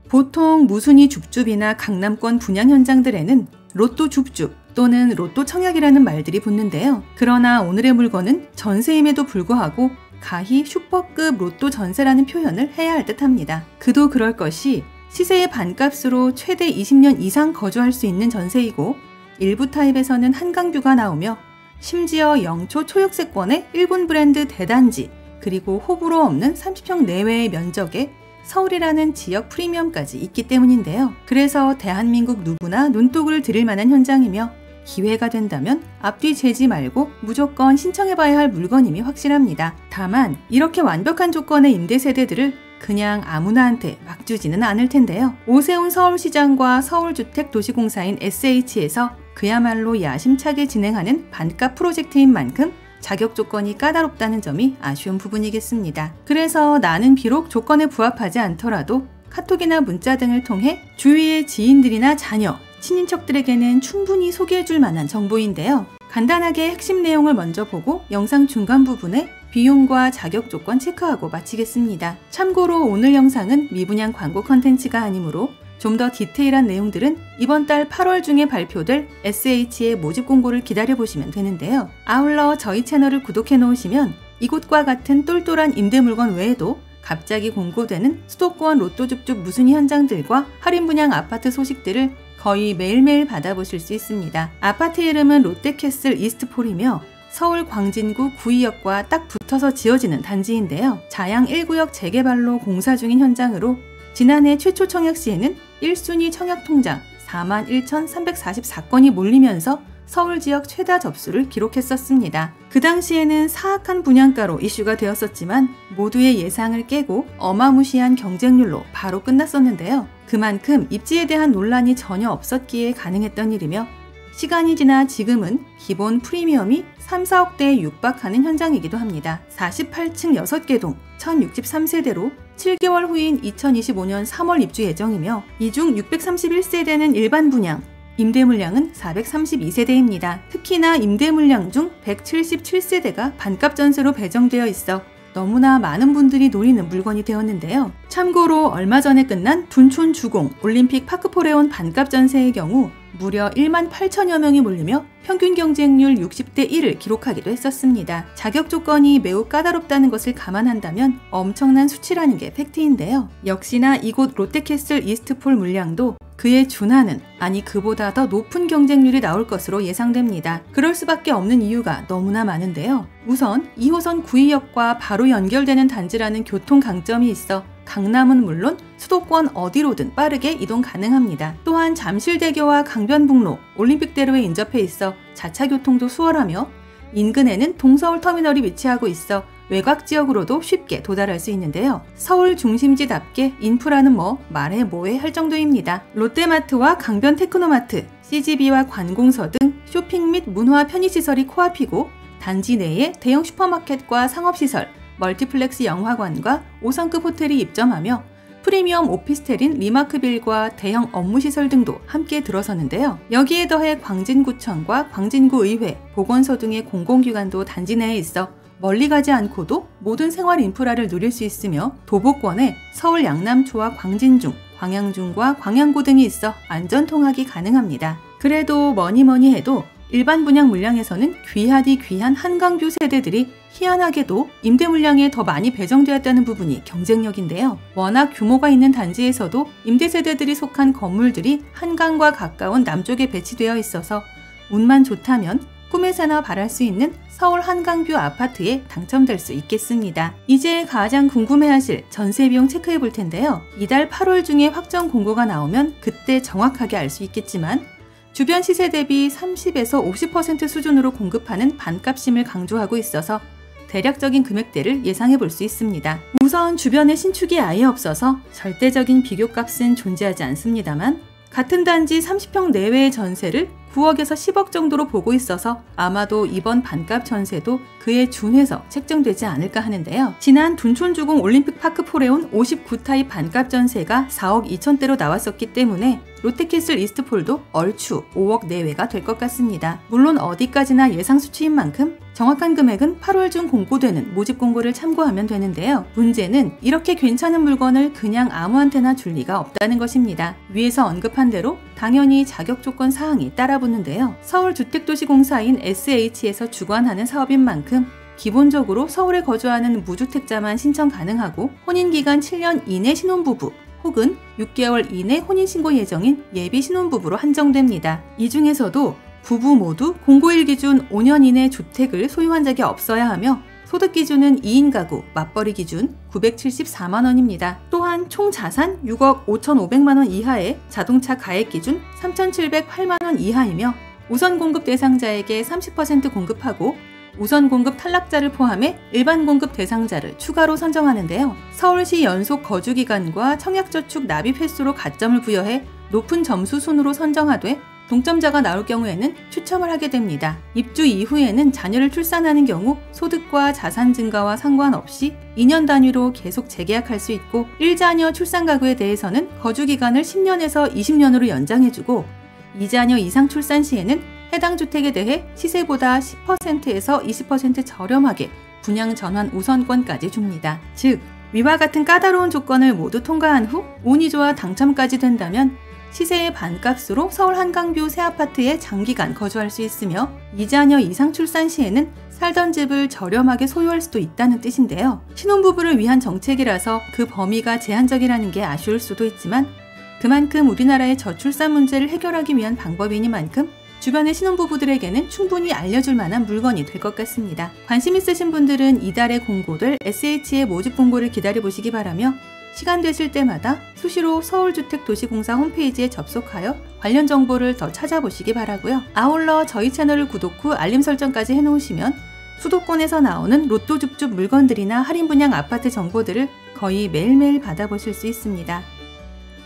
보통 무순위 줍줍이나 강남권 분양 현장들에는 로또 줍줍 또는 로또 청약이라는 말들이 붙는데요. 그러나 오늘의 물건은 전세임에도 불구하고 가히 슈퍼급 로또 전세라는 표현을 해야 할 듯합니다. 그도 그럴 것이 시세의 반값으로 최대 20년 이상 거주할 수 있는 전세이고 일부 타입에서는 한강뷰가 나오며 심지어 영초 초역세권의 일본 브랜드 대단지 그리고 호불호 없는 30평 내외의 면적에 서울이라는 지역 프리미엄까지 있기 때문인데요. 그래서 대한민국 누구나 눈독을 들일 만한 현장이며 기회가 된다면 앞뒤 재지 말고 무조건 신청해봐야 할 물건임이 확실합니다. 다만 이렇게 완벽한 조건의 임대세대들을 그냥 아무나한테 막 주지는 않을 텐데요. 오세훈 서울시장과 서울주택도시공사인 SH에서 그야말로 야심차게 진행하는 반값 프로젝트인 만큼 자격 조건이 까다롭다는 점이 아쉬운 부분이겠습니다. 그래서 나는 비록 조건에 부합하지 않더라도 카톡이나 문자 등을 통해 주위의 지인들이나 자녀, 친인척들에게는 충분히 소개해줄 만한 정보인데요. 간단하게 핵심 내용을 먼저 보고 영상 중간 부분에 비용과 자격 조건 체크하고 마치겠습니다. 참고로 오늘 영상은 미분양 광고 컨텐츠가 아니므로 좀 더 디테일한 내용들은 이번 달 8월 중에 발표될 SH의 모집 공고를 기다려보시면 되는데요. 아울러 저희 채널을 구독해 놓으시면 이곳과 같은 똘똘한 임대 물건 외에도 갑자기 공고되는 수도권 로또 줍줍 무순위 현장들과 할인 분양 아파트 소식들을 거의 매일매일 받아보실 수 있습니다. 아파트 이름은 롯데캐슬 이스트폴이며 서울 광진구 구의역과 딱 붙어서 지어지는 단지인데요. 자양 1구역 재개발로 공사 중인 현장으로 지난해 최초 청약 시에는 1순위 청약 통장 41,344건이 몰리면서 서울 지역 최다 접수를 기록했었습니다. 그 당시에는 사악한 분양가로 이슈가 되었었지만 모두의 예상을 깨고 어마무시한 경쟁률로 바로 끝났었는데요. 그만큼 입지에 대한 논란이 전혀 없었기에 가능했던 일이며 시간이 지나 지금은 기본 프리미엄이 3, 4억대에 육박하는 현장이기도 합니다. 48층 6개 동 1063세대로 7개월 후인 2025년 3월 입주 예정이며 이 중 631세대는 일반 분양, 임대 물량은 432세대입니다. 특히나 임대 물량 중 177세대가 반값 전세로 배정되어 있어 너무나 많은 분들이 노리는 물건이 되었는데요. 참고로 얼마 전에 끝난 둔촌 주공 올림픽 파크포레온 반값 전세의 경우 무려 1만 8천여 명이 몰리며 평균 경쟁률 60대 1을 기록하기도 했었습니다. 자격 조건이 매우 까다롭다는 것을 감안한다면 엄청난 수치라는 게 팩트인데요. 역시나 이곳 롯데캐슬 이스트폴 물량도 그에 준하는, 아니 그보다 더 높은 경쟁률이 나올 것으로 예상됩니다. 그럴 수밖에 없는 이유가 너무나 많은데요. 우선 2호선 구의역과 바로 연결되는 단지라는 교통 강점이 있어 강남은 물론 수도권 어디로든 빠르게 이동 가능합니다. 또한 잠실대교와 강변북로, 올림픽대로에 인접해 있어 자차 교통도 수월하며 인근에는 동서울터미널이 위치하고 있어 외곽 지역으로도 쉽게 도달할 수 있는데요. 서울 중심지답게 인프라는 뭐 말해 뭐해 할 정도입니다. 롯데마트와 강변 테크노마트, CGV와 관공서 등 쇼핑 및 문화 편의시설이 코앞이고 단지 내에 대형 슈퍼마켓과 상업시설, 멀티플렉스 영화관과 5성급 호텔이 입점하며 프리미엄 오피스텔인 리마크빌과 대형 업무시설 등도 함께 들어서는데요. 여기에 더해 광진구청과 광진구의회, 보건소 등의 공공기관도 단지 내에 있어 멀리 가지 않고도 모든 생활 인프라를 누릴 수 있으며 도보권에 서울 양남초와 광진중, 광양중과 광양고 등이 있어 안전통학이 가능합니다. 그래도 뭐니 해도 일반 분양 물량에서는 귀하디 귀한 한강뷰 세대들이 희한하게도 임대 물량에 더 많이 배정되었다는 부분이 경쟁력인데요. 워낙 규모가 있는 단지에서도 임대 세대들이 속한 건물들이 한강과 가까운 남쪽에 배치되어 있어서 운만 좋다면 꿈에서나 바랄 수 있는 서울 한강뷰 아파트에 당첨될 수 있겠습니다. 이제 가장 궁금해하실 전세 비용 체크해 볼 텐데요. 이달 8월 중에 확정 공고가 나오면 그때 정확하게 알 수 있겠지만 주변 시세 대비 30에서 50% 수준으로 공급하는 반값심을 강조하고 있어서 대략적인 금액대를 예상해 볼 수 있습니다. 우선 주변에 신축이 아예 없어서 절대적인 비교값은 존재하지 않습니다만 같은 단지 30평 내외의 전세를 9억에서 10억 정도로 보고 있어서 아마도 이번 반값 전세도 그에 준해서 책정되지 않을까 하는데요. 지난 둔촌주공 올림픽 파크 포레온 59타입 반값 전세가 4억 2천대로 나왔었기 때문에 롯데캐슬 이스트폴도 얼추 5억 내외가 될 것 같습니다. 물론 어디까지나 예상 수치인 만큼 정확한 금액은 8월 중 공고되는 모집 공고를 참고하면 되는데요. 문제는 이렇게 괜찮은 물건을 그냥 아무한테나 줄 리가 없다는 것입니다. 위에서 언급한 대로 당연히 자격 조건 사항이 따라붙는데요. 서울주택도시공사인 SH에서 주관하는 사업인 만큼 기본적으로 서울에 거주하는 무주택자만 신청 가능하고 혼인기간 7년 이내 신혼부부 혹은 6개월 이내 혼인신고 예정인 예비 신혼부부로 한정됩니다. 이 중에서도 부부 모두 공고일 기준 5년 이내 주택을 소유한 적이 없어야 하며 소득 기준은 2인 가구 맞벌이 기준 974만 원입니다. 또한 총 자산 6억 5,500만 원 이하의 자동차 가액 기준 3,708만 원 이하이며 우선 공급 대상자에게 30% 공급하고 우선 공급 탈락자를 포함해 일반 공급 대상자를 추가로 선정하는데요. 서울시 연속 거주기간과 청약저축 납입 횟수로 가점을 부여해 높은 점수 순으로 선정하되 동점자가 나올 경우에는 추첨을 하게 됩니다. 입주 이후에는 자녀를 출산하는 경우 소득과 자산 증가와 상관없이 2년 단위로 계속 재계약할 수 있고 1자녀 출산 가구에 대해서는 거주기간을 10년에서 20년으로 연장해주고 2자녀 이상 출산 시에는 해당 주택에 대해 시세보다 10%에서 20% 저렴하게 분양 전환 우선권까지 줍니다. 즉, 위와 같은 까다로운 조건을 모두 통과한 후 운이 좋아 당첨까지 된다면 시세의 반값으로 서울 한강뷰 새 아파트에 장기간 거주할 수 있으며 2자녀 이상 출산 시에는 살던 집을 저렴하게 소유할 수도 있다는 뜻인데요. 신혼부부를 위한 정책이라서 그 범위가 제한적이라는 게 아쉬울 수도 있지만 그만큼 우리나라의 저출산 문제를 해결하기 위한 방법이니만큼 주변의 신혼부부들에게는 충분히 알려줄 만한 물건이 될 것 같습니다. 관심 있으신 분들은 이달에 공고될 SH의 모집 공고를 기다려보시기 바라며 시간 되실 때마다 수시로 서울주택도시공사 홈페이지에 접속하여 관련 정보를 더 찾아보시기 바라고요. 아울러 저희 채널을 구독 후 알림 설정까지 해놓으시면 수도권에서 나오는 로또 줍줍 물건들이나 할인 분양 아파트 정보들을 거의 매일매일 받아보실 수 있습니다.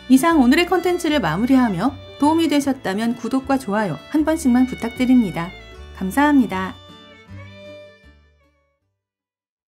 이상 오늘의 컨텐츠를 마무리하며 도움이 되셨다면 구독과 좋아요 한 번씩만 부탁드립니다. 감사합니다.